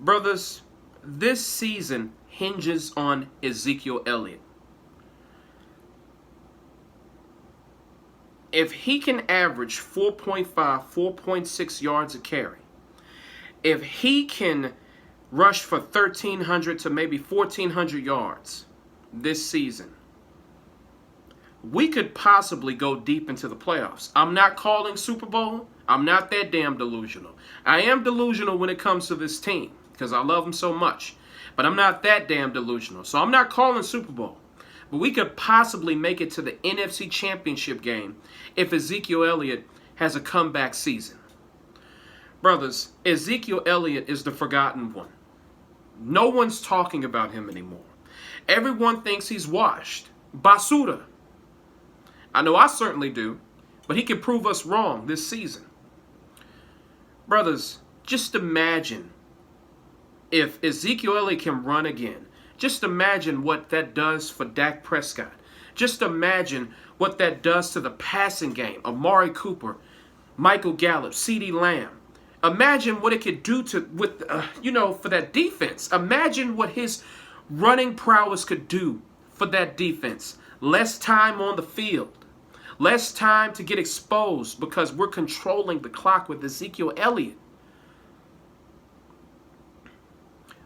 Brothers, this season hinges on Ezekiel Elliott. If he can average 4.5, 4.6 yards a carry, if he can rush for 1,300 to maybe 1,400 yards this season, we could possibly go deep into the playoffs. I'm not calling Super Bowl. I'm not that damn delusional. I am delusional when it comes to this team because I love them so much. But I'm not that damn delusional. So I'm not calling Super Bowl. But we could possibly make it to the NFC Championship game if Ezekiel Elliott has a comeback season. Brothers, Ezekiel Elliott is the forgotten one. No one's talking about him anymore. Everyone thinks he's washed. Basura. I know I certainly do, but he can prove us wrong this season. Brothers, just imagine if Ezekiel Elliott can run again. Just imagine what that does for Dak Prescott. Just imagine what that does to the passing game. Amari Cooper, Michael Gallup, CeeDee Lamb. Imagine what it could do for that defense. Imagine what his running prowess could do for that defense. Less time on the field. Less time to get exposed because we're controlling the clock with Ezekiel Elliott.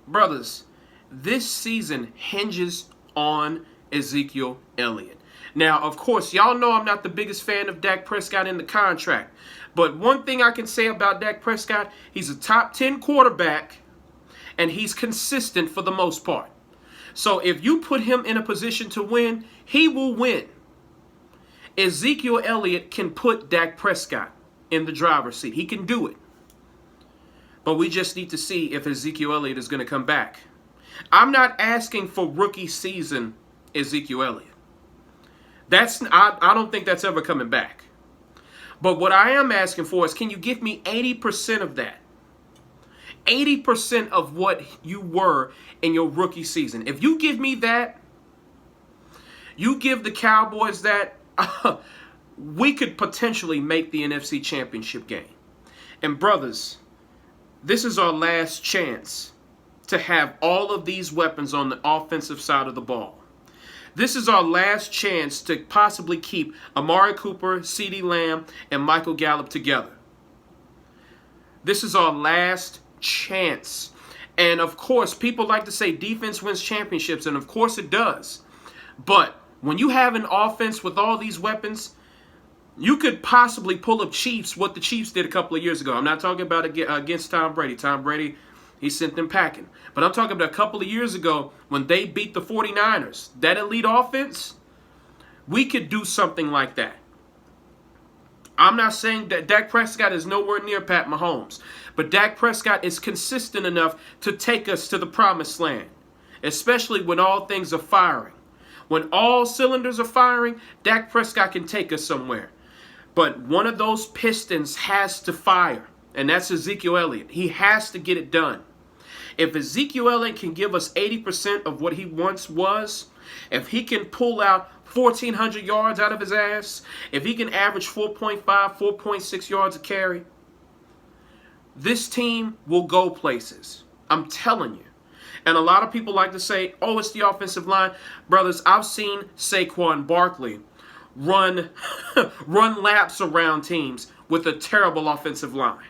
Brothers, this season hinges on Ezekiel Elliott. Now, of course, y'all know I'm not the biggest fan of Dak Prescott in the contract. But one thing I can say about Dak Prescott, he's a top 10 quarterback, and he's consistent for the most part. So if you put him in a position to win, he will win. Ezekiel Elliott can put Dak Prescott in the driver's seat. He can do it. But we just need to see if Ezekiel Elliott is going to come back. I'm not asking for rookie season Ezekiel Elliott. I don't think that's ever coming back. But what I am asking for is, can you give me 80% of that? 80% of what you were in your rookie season. If you give me that, you give the Cowboys that, we could potentially make the NFC Championship game. And brothers, this is our last chance to have all of these weapons on the offensive side of the ball. This is our last chance to possibly keep Amari Cooper, CeeDee Lamb, and Michael Gallup together. This is our last chance. And of course, people like to say defense wins championships, and of course it does. But when you have an offense with all these weapons, you could possibly pull up what the Chiefs did a couple of years ago. I'm not talking about against Tom Brady. Tom Brady, he sent them packing. But I'm talking about a couple of years ago when they beat the 49ers. That elite offense, we could do something like that. I'm not saying that Dak Prescott is nowhere near Pat Mahomes. But Dak Prescott is consistent enough to take us to the promised land. Especially when all things are firing. When all cylinders are firing, Dak Prescott can take us somewhere. But one of those pistons has to fire, and that's Ezekiel Elliott. He has to get it done. If Ezekiel Elliott can give us 80% of what he once was, if he can pull out 1,400 yards out of his ass, if he can average 4.5, 4.6 yards a carry, this team will go places. I'm telling you. And a lot of people like to say, oh, it's the offensive line. Brothers, I've seen Saquon Barkley run laps around teams with a terrible offensive line.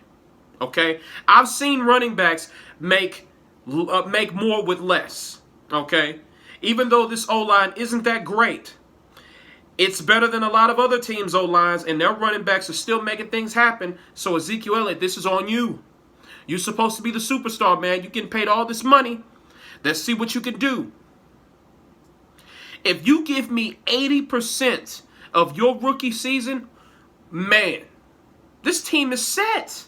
Okay? I've seen running backs make more with less. Okay? Even though this O-line isn't that great, it's better than a lot of other teams' O-lines, and their running backs are still making things happen. So Ezekiel Elliott, this is on you. You're supposed to be the superstar, man. You're getting paid all this money. Let's see what you can do. If you give me 80% of your rookie season, man, this team is set.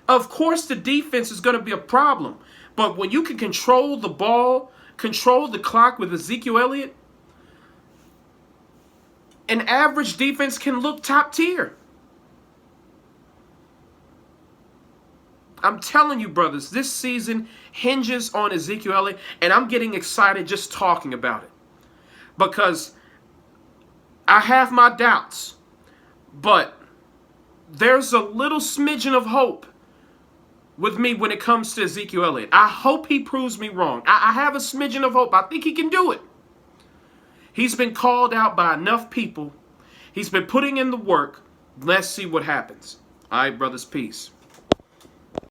Of course, the defense is going to be a problem. But when you can control the ball, control the clock with Ezekiel Elliott, an average defense can look top tier. I'm telling you, brothers, this season hinges on Ezekiel Elliott, and I'm getting excited just talking about it. Because I have my doubts, but there's a little smidgen of hope with me when it comes to Ezekiel Elliott. I hope he proves me wrong. I have a smidgen of hope. I think he can do it. He's been called out by enough people. He's been putting in the work. Let's see what happens. All right, brothers, peace.